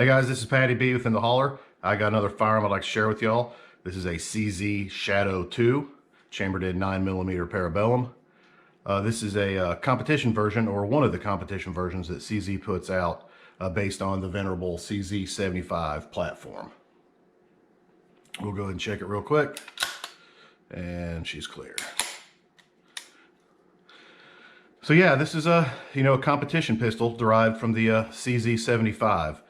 Hey guys, this is Patty B within the Holler. I got another firearm I'd like to share with y'all. This is a CZ Shadow 2, chambered in 9mm Parabellum. This is a competition version, or one of the competition versions that CZ puts out based on the venerable CZ75 platform. We'll go ahead and check it real quick. And she's clear. So yeah, this is a competition pistol derived from the CZ75.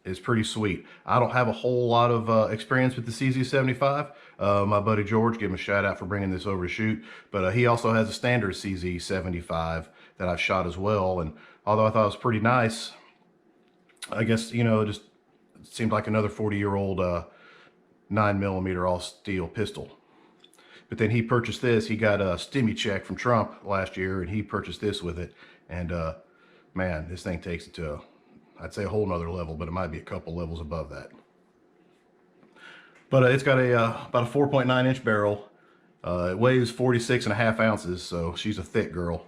It's pretty sweet. I don't have a whole lot of experience with the CZ75. My buddy George, give him a shout out for bringing this over to shoot. But he also has a standard CZ75 that I've shot as well. And although I thought it was pretty nice, I guess, it just seemed like another 40-year-old 9mm all steel pistol. But then he purchased this. He got a stimmy check from Trump last year, and he purchased this with it. And man, this thing takes it to, I'd say, a whole nother level, but it might be a couple levels above that. But it's got a about a 4.9-inch barrel. It weighs 46.5 ounces, so she's a thick girl.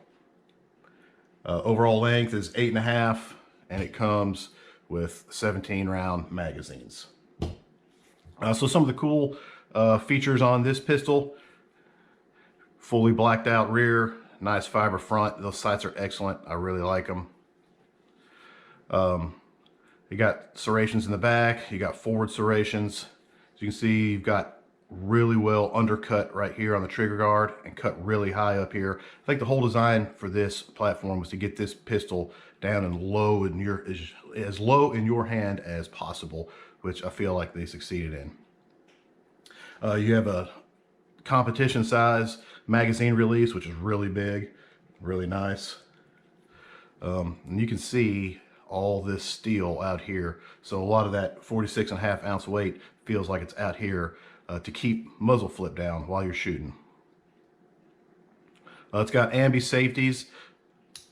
Overall length is 8.5, and it comes with 17-round magazines. So some of the cool features on this pistol: fully blacked out rear, nice fiber front. Those sights are excellent. I really like them. You got serrations in the back. You got forward serrations. As you can see, you've got really well undercut right here on the trigger guard and cut really high up here. I think the whole design for this platform was to get this pistol down and low in your, as low in your hand as possible, which I feel like they succeeded in. You have a competition size magazine release, which is really big, really nice. And you can see all this steel out here. So a lot of that 46.5 ounce weight feels like it's out here to keep muzzle flip down while you're shooting. It's got ambi safeties.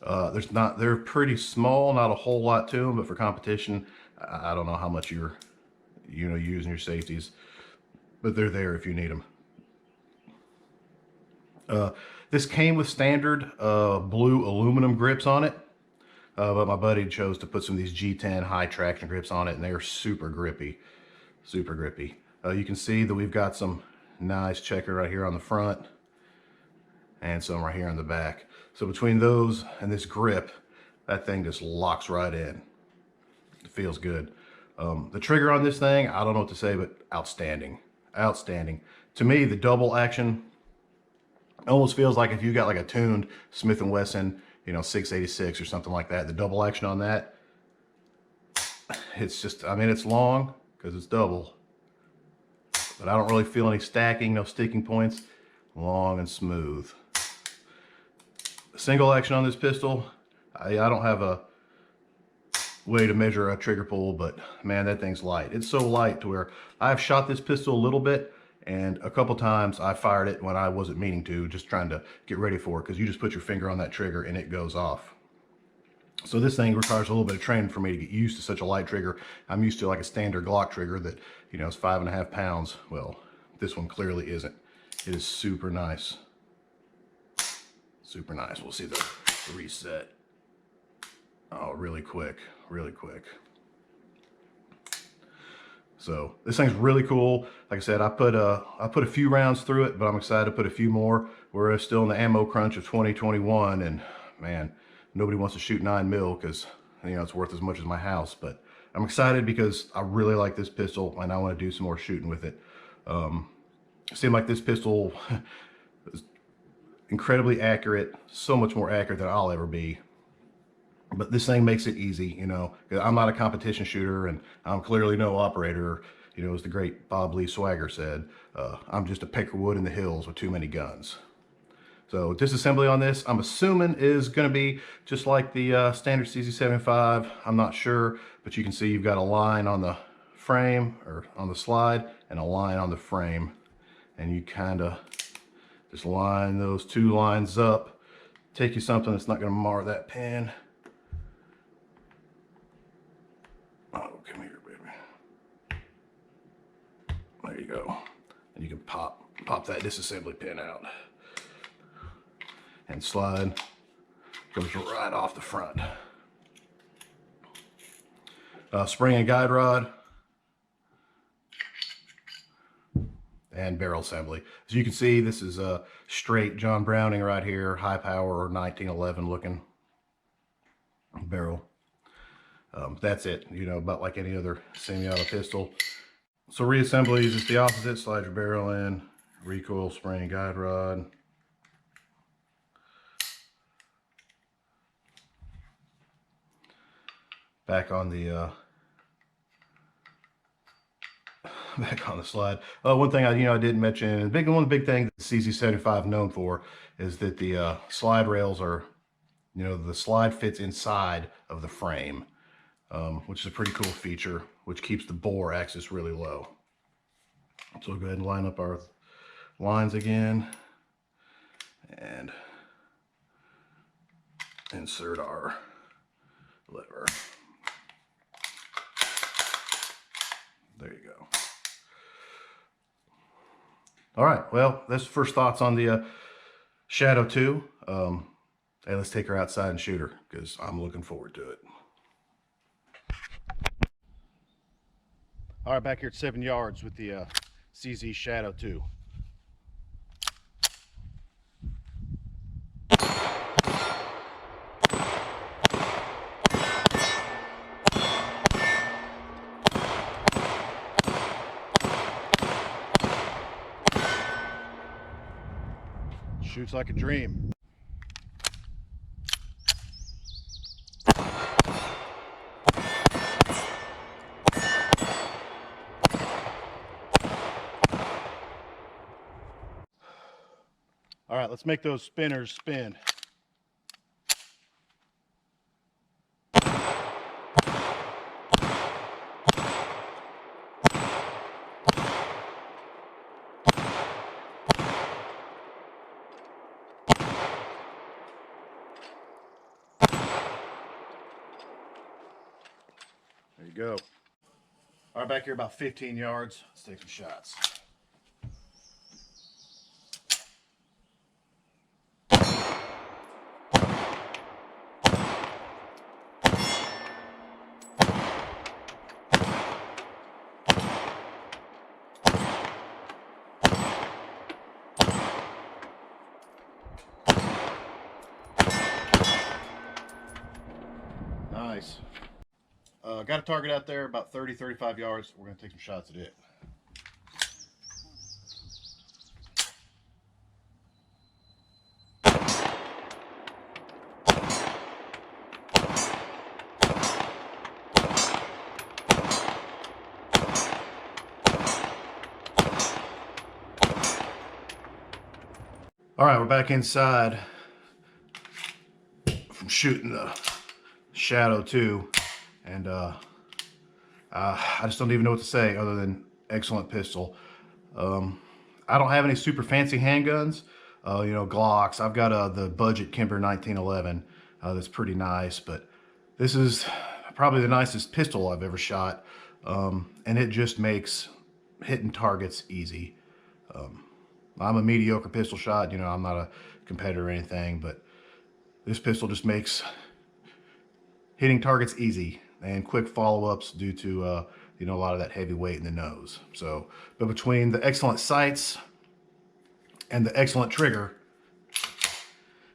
They're pretty small, not a whole lot to them, but for competition, I don't know how much you're using your safeties, but they're there if you need them. This came with standard blue aluminum grips on it. But my buddy chose to put some of these G10 high traction grips on it, and they're super grippy, super grippy. You can see that we've got some nice checker right here on the front and some right here on the back. So between those and this grip, that thing just locks right in. It feels good. The trigger on this thing, I don't know what to say, but outstanding, outstanding. To me, the double action almost feels like if you got like a tuned Smith & Wesson 686 or something like that. The double action on that, it's just, I mean, it's long because it's double, but I don't really feel any stacking, no sticking points. Long and smooth. Single action on this pistol, I don't have a way to measure a trigger pull, but man, that thing's light. It's so light to where I've shot this pistol a little bit, and a couple times I fired it when I wasn't meaning to, just trying to get ready for it, because you just put your finger on that trigger and it goes off. So this thing requires a little bit of training for me to get used to such a light trigger. I'm used to like a standard Glock trigger that, is 5.5 pounds. Well, this one clearly isn't. It is super nice. Super nice. We'll see the reset. Oh, really quick, really quick. So this thing's really cool. Like I said, I put a few rounds through it, but I'm excited to put a few more. We're still in the ammo crunch of 2021, and man, nobody wants to shoot 9mm because it's worth as much as my house. But I'm excited because I really like this pistol and I want to do some more shooting with it. It seemed like this pistol is incredibly accurate, so much more accurate than I'll ever be. But this thing makes it easy, because I'm not a competition shooter and I'm clearly no operator, as the great Bob Lee Swagger said. I'm just a peckerwood in the hills with too many guns. So disassembly on this, I'm assuming, is going to be just like the standard CZ75. I'm not sure, but you can see you've got a line on the frame, or on the slide, and a line on the frame. And you kind of just line those two lines up. Take you something that's not going to mar that pin. Oh, come here, baby. There you go. And you can pop that disassembly pin out. And slide. Goes right off the front. Spring and guide rod, and barrel assembly. As you can see, this is a straight John Browning right here, high power 1911 looking barrel. That's it, you know, about like any other semi-auto pistol. So reassembly is just the opposite. Slide your barrel in, recoil, spring and guide rod. Back on the slide. One thing I didn't mention, one big thing that the CZ75 known for is that the slide rails are, the slide fits inside of the frame, which is a pretty cool feature, which keeps the bore axis really low. So we'll go ahead and line up our lines again and insert our lever. There you go. All right, well, that's the first thoughts on the Shadow 2. Hey, let's take her outside and shoot her, because I'm looking forward to it. All right, back here at 7 yards with the CZ Shadow 2. Shoots like a dream. All right, let's make those spinners spin. There you go. All right, back here about 15 yards. Let's take some shots. Nice. Got a target out there about 30-35 yards. We're going to take some shots at it. All right, we're back inside from shooting the Shadow 2, and I just don't even know what to say other than excellent pistol. I don't have any super fancy handguns, Glocks. I've got the budget Kimber 1911 that's pretty nice, but this is probably the nicest pistol I've ever shot, and it just makes hitting targets easy. I'm a mediocre pistol shot, I'm not a competitor or anything, but this pistol just makes hitting targets easy and quick follow-ups due to a lot of that heavy weight in the nose. So, but between the excellent sights and the excellent trigger,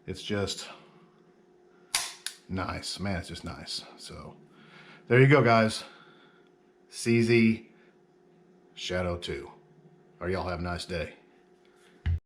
it's just nice. Man, it's just nice. So there you go, guys. CZ Shadow 2. Or y'all have a nice day.